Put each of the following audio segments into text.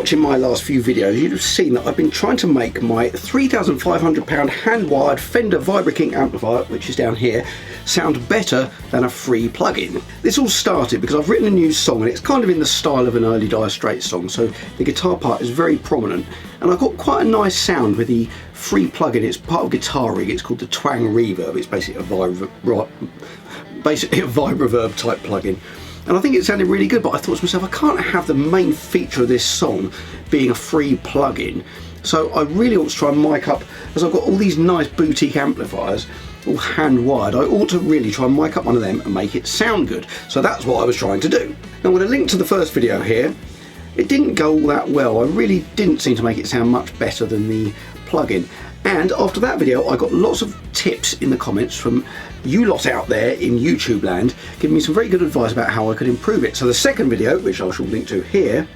watching my last few videos, you'd have seen that I've been trying to make my £3,500 hand-wired Fender Vibra King amplifier, which is down here, sound better than a free plug-in. This all started because I've written a new song and it's kind of in the style of an early Dire Straits song, so the guitar part is very prominent, and I've got quite a nice sound with the free plug-in. It's part of Guitar Rig, it's called the Twang Reverb. It's basically a vibroverb type plug-in. And I think it sounded really good, but I thought to myself, I can't have the main feature of this song being a free plug-in. So I really ought to try and mic up, as I've got all these nice boutique amplifiers, all hand-wired, I ought to really try and mic up one of them and make it sound good. So that's what I was trying to do. Now, with a link to the first video here, it didn't go all that well. I really didn't seem to make it sound much better than the plug-in. And after that video, I got lots of tips in the comments from you lot out there in YouTube land, giving me some very good advice about how I could improve it. So the second video, which I shall link to here,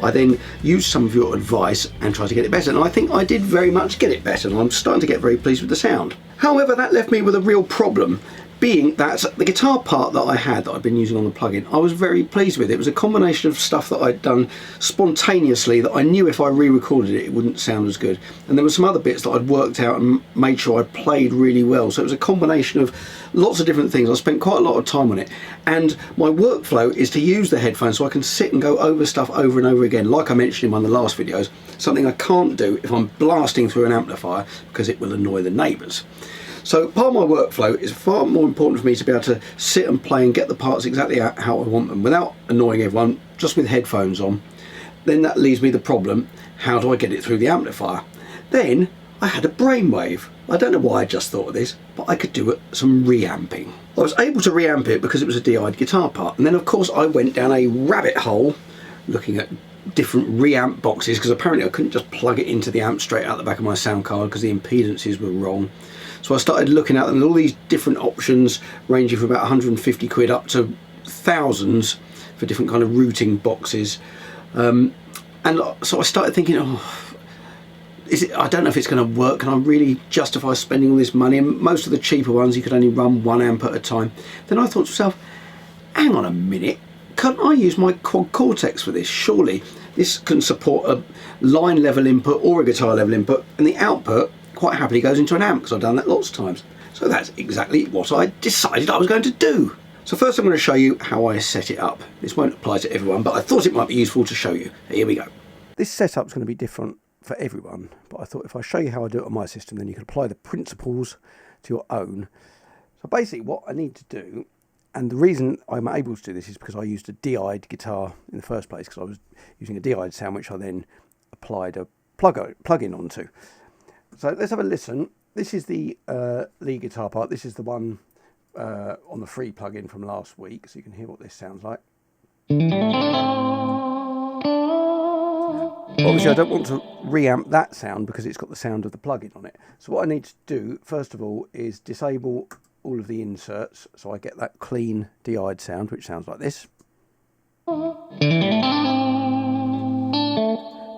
I then used some of your advice and tried to get it better. And I think I did very much get it better, and I'm starting to get very pleased with the sound. However, that left me with a real problem, being that the guitar part that I had that I've been using on the plugin, I was very pleased with. It was a combination of stuff that I'd done spontaneously that I knew if I re-recorded it, it wouldn't sound as good. And there were some other bits that I'd worked out and made sure I played really well. So it was a combination of lots of different things. I spent quite a lot of time on it. And my workflow is to use the headphones so I can sit and go over stuff over and over again, like I mentioned in one of the last videos, something I can't do if I'm blasting through an amplifier because it will annoy the neighbours. So part of my workflow is far more important for me to be able to sit and play and get the parts exactly how I want them without annoying everyone, just with headphones on. Then that leaves me the problem, how do I get it through the amplifier? Then I had a brainwave. I don't know why I just thought of this, but I could do some reamping. I was able to reamp it because it was a DI'd guitar part, and then of course I went down a rabbit hole looking at different reamp boxes, because apparently I couldn't just plug it into the amp straight out the back of my sound card because the impedances were wrong. So I started looking at them and all these different options ranging from about 150 quid up to thousands for different kind of routing boxes. And so I started thinking, I don't know if it's going to work. Can I really justify spending all this money? And most of the cheaper ones, you could only run 1 amp at a time. Then I thought to myself, hang on a minute, can't I use my Quad Cortex for this? Surely this can support a line level input or a guitar level input, and the output quite happily goes into an amp, because I've done that lots of times. So that's exactly what I decided I was going to do. So first I'm going to show you how I set it up. This won't apply to everyone, but I thought it might be useful to show you. Here we go. This setup's going to be different for everyone, but I thought if I show you how I do it on my system, then you can apply the principles to your own. So basically what I need to do, and the reason I'm able to do this is because I used a DI'd guitar in the first place, because I was using a DI'd sound which I then applied a plug-in onto. So let's have a listen. This is the lead guitar part. This is the one on the free plug-in from last week, so you can hear what this sounds like. Obviously I don't want to reamp that sound because it's got the sound of the plug-in on it. So what I need to do first of all is disable all of the inserts so I get that clean DI'd sound, which sounds like this.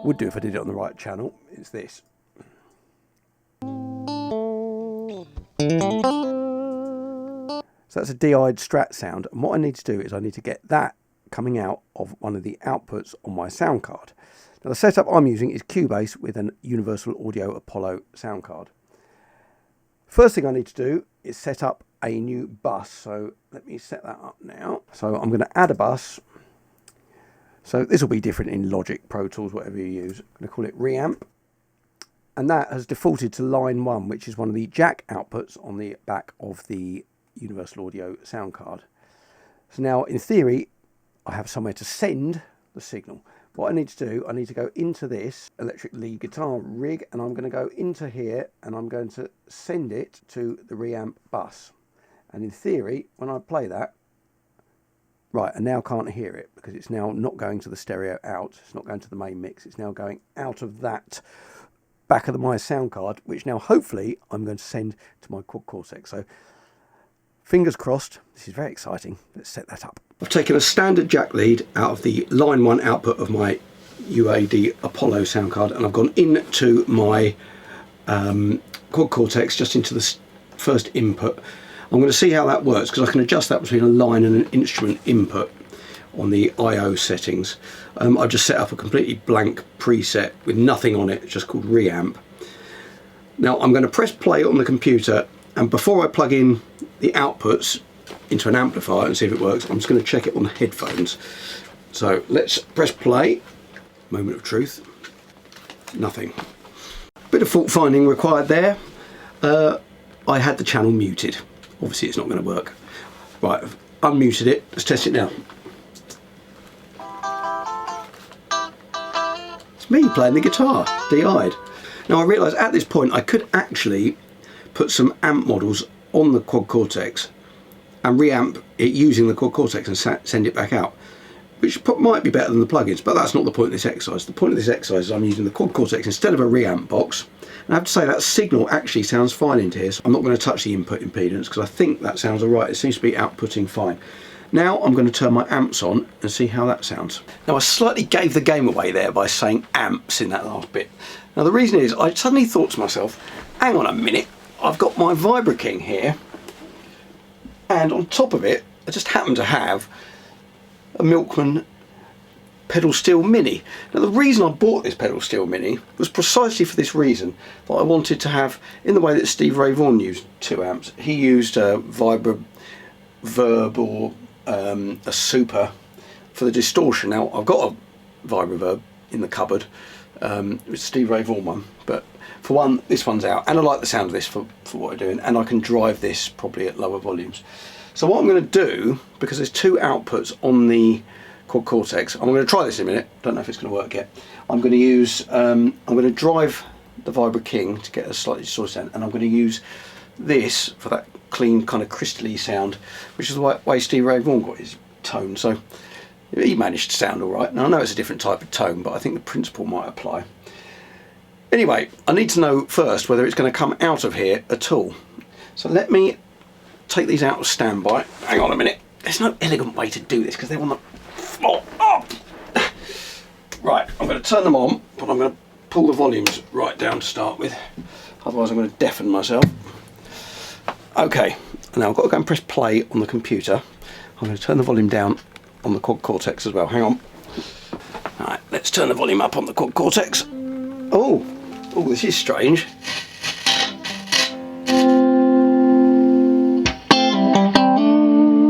Would do if I did it on the right channel. It's this. So that's a DI'd Strat sound, and what I need to do is I need to get that coming out of one of the outputs on my sound card. Now the setup I'm using is Cubase with an Universal Audio Apollo sound card. First thing I need to do is set up a new bus, so let me set that up now. So I'm going to add a bus. So this will be different in Logic, Pro Tools, whatever you use. I'm going to call it reamp. And that has defaulted to line 1, which is one of the jack outputs on the back of the Universal Audio sound card. So now, in theory, I have somewhere to send the signal. What I need to do, I need to go into this electric lead guitar rig, and I'm going to go into here, and I'm going to send it to the reamp bus. And in theory, when I play that, right, I now can't hear it because it's now not going to the stereo out. It's not going to the main mix. It's now going out of that back of my sound card, which now hopefully I'm going to send to my Quad Cortex. So fingers crossed. This is very exciting. Let's set that up. I've taken a standard jack lead out of the line 1 output of my UAD Apollo sound card, and I've gone into my Quad Cortex, just into the first input. I'm going to see how that works because I can adjust that between a line and an instrument input. on the I/O settings. I've just set up a completely blank preset with nothing on it, just called reamp. Now I'm going to press play on the computer, and before I plug in the outputs into an amplifier and see if it works, I'm just going to check it on the headphones. So let's press play. Moment of truth. Nothing. Bit of fault finding required there. I had the channel muted. Obviously it's not going to work. Right, I've unmuted it. Let's test it now. It's me playing the guitar, DI'd. Now I realise at this point I could actually put some amp models on the Quad Cortex and reamp it using the Quad Cortex and send it back out, which might be better than the plugins, but that's not the point of this exercise. The point of this exercise is I'm using the Quad Cortex instead of a reamp box, and I have to say that signal actually sounds fine into here, so I'm not going to touch the input impedance because I think that sounds alright. It seems to be outputting fine. Now I'm going to turn my amps on and see how that sounds. Now I slightly gave the game away there by saying amps in that last bit. Now the reason is I suddenly thought to myself, hang on a minute, I've got my Vibra King here, and on top of it I just happen to have a Milkman pedal steel mini. Now the reason I bought this pedal steel mini was precisely for this reason, that I wanted to have, in the way that Steve Ray Vaughan used 2 amps, he used a Vibra Verb or a Super for the distortion. Now I've got a Vibra Verb in the cupboard, it's Steve Ray Vaughan one, but for one, this one's out, and I like the sound of this for what I'm doing, and I can drive this probably at lower volumes. So what I'm going to do, because there's 2 outputs on the Quad Cortex, I'm going to try this in a minute, don't know if it's going to work yet. I'm going to use, I'm going to drive the Vibra King to get a slightly distorted sound, and I'm going to use this for that clean kind of crystally sound, which is the way Steve Ray Vaughan got his tone. So he managed to sound alright. Now I know it's a different type of tone, but I think the principle might apply. Anyway, I need to know first whether it's going to come out of here at all. So let me take these out of standby. Hang on a minute. There's no elegant way to do this because they want to fall up. Right, I'm going to turn them on, but I'm going to pull the volumes right down to start with. Otherwise I'm going to deafen myself. Okay, now I've got to go and press play on the computer. I'm going to turn the volume down on the Quad Cortex as well. Hang on. Alright, let's turn the volume up on the Quad Cortex. Oh, this is strange.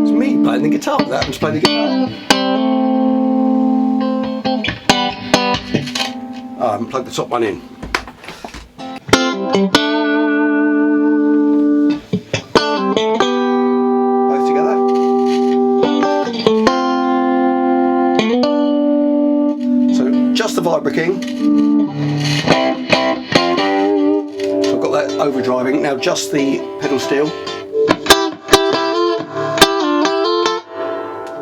It's me playing the guitar. That happens to play the guitar. Oh, I haven't plugged the top one in. Both together. So just the Vibra King. So I've got that overdriving. Now just the pedal steel.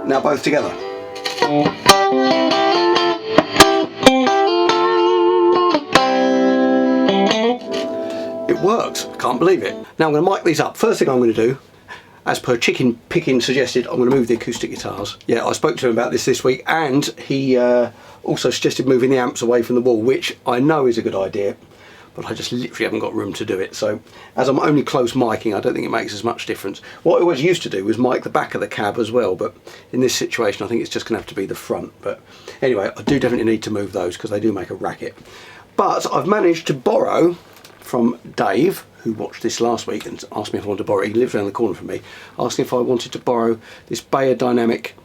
Now both together. It works, can't believe it. Now I'm going to mic these up. First thing I'm going to do, as per Chicken Picking suggested, I'm going to move the acoustic guitars. Yeah, I spoke to him about this week, and he also suggested moving the amps away from the wall, which I know is a good idea, but I just literally haven't got room to do it. So as I'm only close micing, I don't think it makes as much difference. What I always used to do was mic the back of the cab as well, but in this situation I think it's just going to have to be the front. But anyway, I do definitely need to move those because they do make a racket. But I've managed to borrow from Dave, who watched this last week and asked me if I wanted to borrow it. He lives around the corner from me, asking if I wanted to borrow this Bayer Dynamic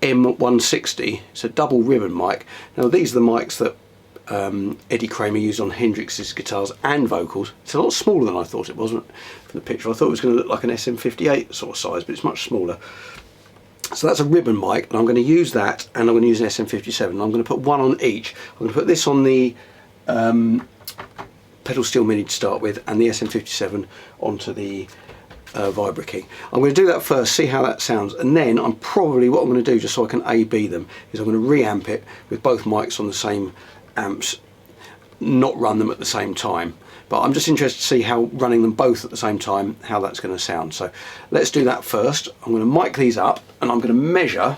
M160. It's a double ribbon mic. Now these are the mics that Eddie Kramer used on Hendrix's guitars and vocals. It's a lot smaller than I thought it was from the picture. I thought it was going to look like an SM58 sort of size, but it's much smaller. So that's a ribbon mic, and I'm going to use that, and I'm going to use an SM57. I'm going to put one on each. I'm going to put this on the pedal steel mini to start with, and the SM57 onto the Vibra King. I'm going to do that first, see how that sounds, and then what I'm going to do, just so I can A/B them, is I'm going to reamp it with both mics on the same amps, not run them at the same time. But I'm just interested to see how running them both at the same time, how that's going to sound. So let's do that first. I'm going to mic these up, and I'm going to measure,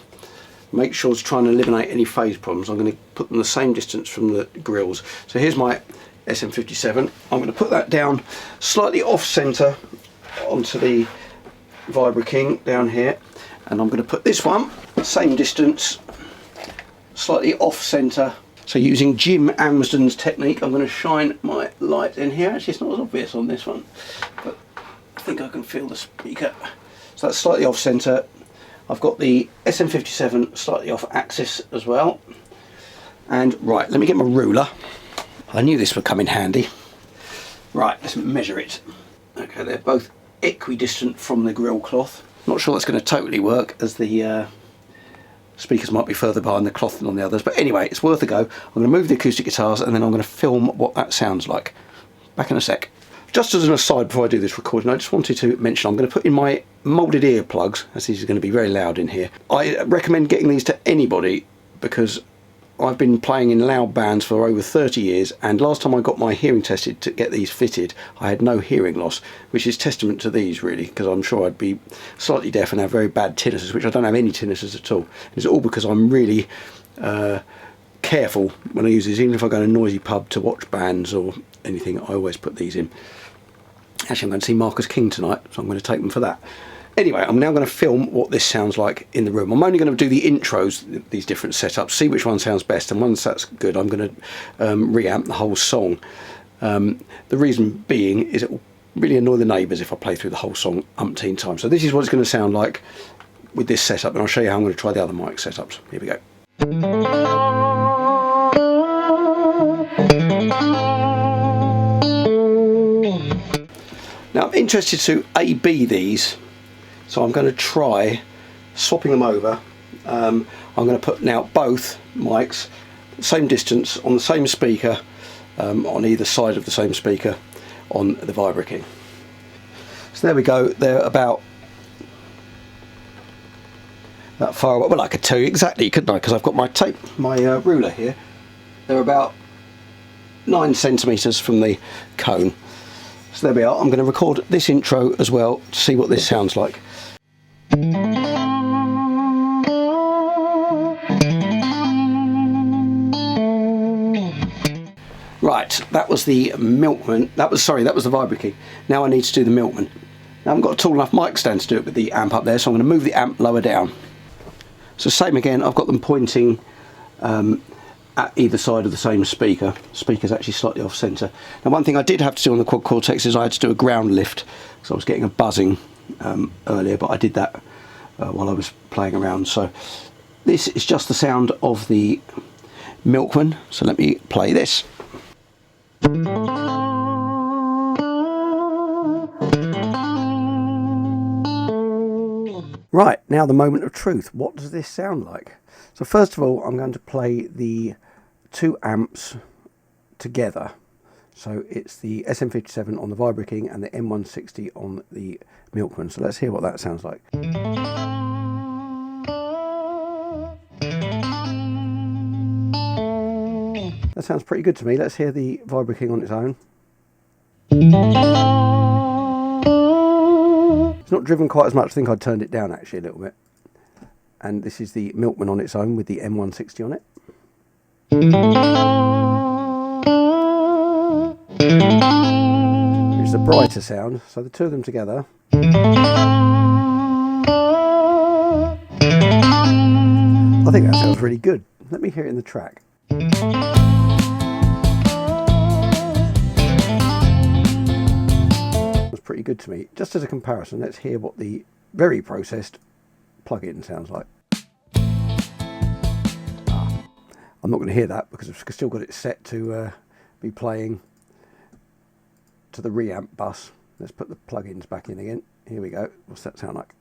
make sure to try and eliminate any phase problems. I'm going to put them the same distance from the grills. So here's my SM57. I'm going to put that down slightly off center onto the Vibra King down here, and I'm going to put this one same distance slightly off centre. So using Jim Amsden's technique, I'm going to shine my light in here. Actually, it's not as obvious on this one, but I think I can feel the speaker. So that's slightly off centre. I've got the SM57 slightly off axis as well. And right, let me get my ruler. I knew this would come in handy. Right, let's measure it. Okay, they're both equidistant from the grill cloth. Not sure that's going to totally work, as the speakers might be further behind the cloth than on the others, but anyway, it's worth a go. I'm going to move the acoustic guitars and then I'm going to film what that sounds like. Back in a sec. Just as an aside before I do this recording, I just wanted to mention I'm going to put in my moulded earplugs, as these are going to be very loud in here. I recommend getting these to anybody because I've been playing in loud bands for over 30 years, and last time I got my hearing tested to get these fitted, I had no hearing loss, which is testament to these really, because I'm sure I'd be slightly deaf and have very bad tinnitus, which I don't have any tinnitus at all. It's all because I'm really careful when I use these. Even if I go to a noisy pub to watch bands or anything, I always put these in. Actually, I'm going to see Marcus King tonight, so I'm going to take them for that. Anyway, I'm now going to film what this sounds like in the room. I'm only going to do the intros, these different setups, see which one sounds best, and once that's good, I'm going to reamp the whole song. The reason being is it will really annoy the neighbours if I play through the whole song umpteen times. So this is what it's going to sound like with this setup, and I'll show you how I'm going to try the other mic setups. Here we go. Now I'm interested to A-B these. So I'm going to try swapping them over. I'm going to put now both mics, same distance, on the same speaker, on either side of the same speaker on the Vibra King. So there we go, they're about that far away. Well, I could tell you exactly, couldn't I? Because I've got my tape, my ruler here. They're about 9 centimetres from the cone. So there we are. I'm going to record this intro as well to see what this sounds like. Right, that was the Milkman. That was the Vibra King. Now I need to do the Milkman. Now I haven't got a tall enough mic stand to do it with the amp up there, so I'm going to move the amp lower down. So same again, I've got them pointing at either side of the same speaker. Speaker's actually slightly off centre. Now one thing I did have to do on the Quad Cortex is I had to do a ground lift, because I was getting a buzzing earlier, but I did that while I was playing around. So this is just the sound of the Milkman, so let me play this. Right, now the moment of truth. What does this sound like? So first of all, I'm going to play the 2 amps together. So it's the SM57 on the Vibra King and the M160 on the Milkman. So let's hear what that sounds like. That sounds pretty good to me. Let's hear the Vibra King on its own. It's not driven quite as much. I think I turned it down actually a little bit. And this is the Milkman on its own with the M160 on it. Here's the brighter sound. So the 2 of them together. I think that sounds really good. Let me hear it in the track. That's pretty good to me. Just as a comparison, let's hear what the very processed plug-in sounds like. I'm not going to hear that because I've still got it set to be playing to the reamp bus. Let's put the plug-ins back in again. Here we go. What's that sound like?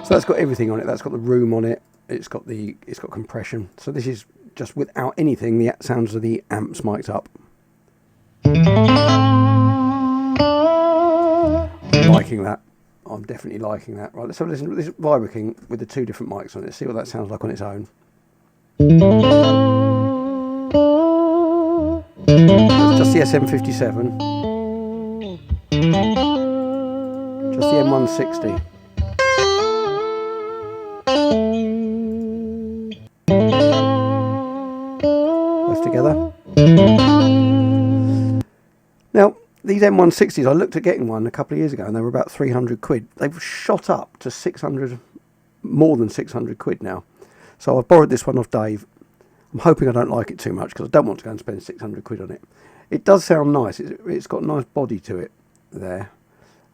So that's got everything on it. That's got the room on it. It's got compression. So this is just without anything. The sounds of the amps mic'd up. I'm liking that. I'm definitely liking that. Right, let's have a listen to this Vibra King with the 2 different mics on it. See what that sounds like on its own. It's just the SM57. Just the M160. Both together. Now these M160s, I looked at getting one a couple of years ago and they were about 300 quid. They've shot up to 600, more than 600 quid now. So I've borrowed this one off Dave. I'm hoping I don't like it too much because I don't want to go and spend 600 quid on it. It does sound nice. It's got a nice body to it there,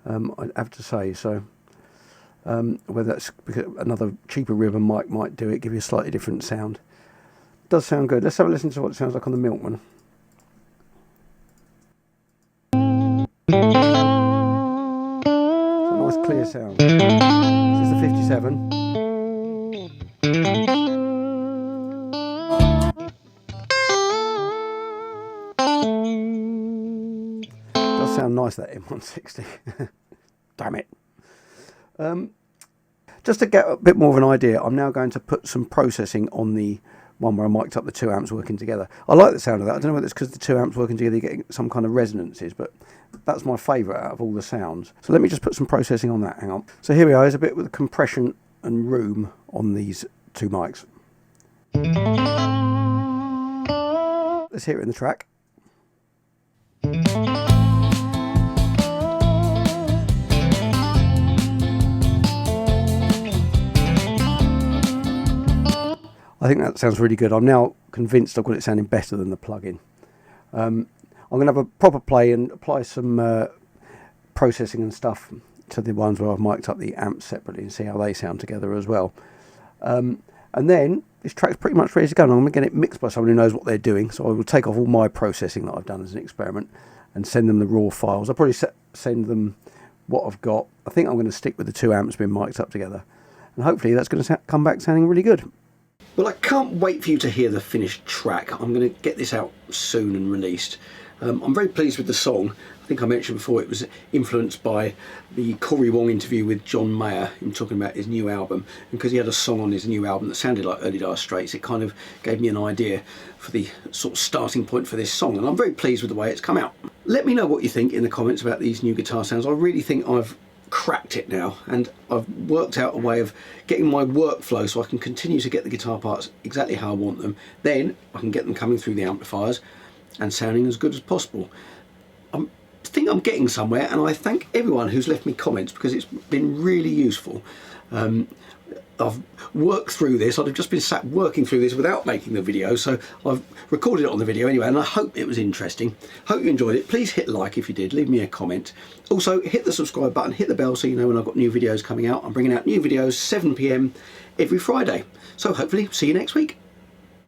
I have to say. So whether that's because another cheaper ribbon mic might do it, give you a slightly different sound. It does sound good. Let's have a listen to what it sounds like on the Milkman. It's a nice clear sound. This is the 57. Does sound nice, that M160. Damn it. Just to get a bit more of an idea, I'm now going to put some processing on the one where I mic'd up the 2 amps working together. I like the sound of that. I don't know whether it's because the 2 amps working together you're getting some kind of resonances, but that's my favourite out of all the sounds. So let me just put some processing on that. Hang on. So here we are. There's a bit with compression and room on these 2 mics. Let's hear it in the track. I think that sounds really good. I'm now convinced I've got it sounding better than the plug-in. I'm going to have a proper play and apply some processing and stuff to the ones where I've mic'd up the amps separately and see how they sound together as well. And then this track's pretty much ready to go, and I'm going to get it mixed by someone who knows what they're doing. So I will take off all my processing that I've done as an experiment and send them the raw files. I'll probably send them what I've got. I think I'm going to stick with the 2 amps being mic'd up together, and hopefully that's going to come back sounding really good. Well, I can't wait for you to hear the finished track. I'm going to get this out soon and released. I'm very pleased with the song. I think I mentioned before it was influenced by the Corey Wong interview with John Mayer, him talking about his new album. And because he had a song on his new album that sounded like Early Dire Straits, it kind of gave me an idea for the sort of starting point for this song. And I'm very pleased with the way it's come out. Let me know what you think in the comments about these new guitar sounds. I really think I've cracked it now, and I've worked out a way of getting my workflow so I can continue to get the guitar parts exactly how I want them. Then I can get them coming through the amplifiers and sounding as good as possible. I think I'm getting somewhere, and I thank everyone who's left me comments because it's been really useful. I've worked through this. I've just been sat working through this without making the video, so I've recorded it on the video anyway, and I hope it was interesting. Hope you enjoyed it. Please hit like if you did, leave me a comment. Also hit the subscribe button, hit the bell so you know when I've got new videos coming out. I'm bringing out new videos 7 PM every Friday, so hopefully see you next week.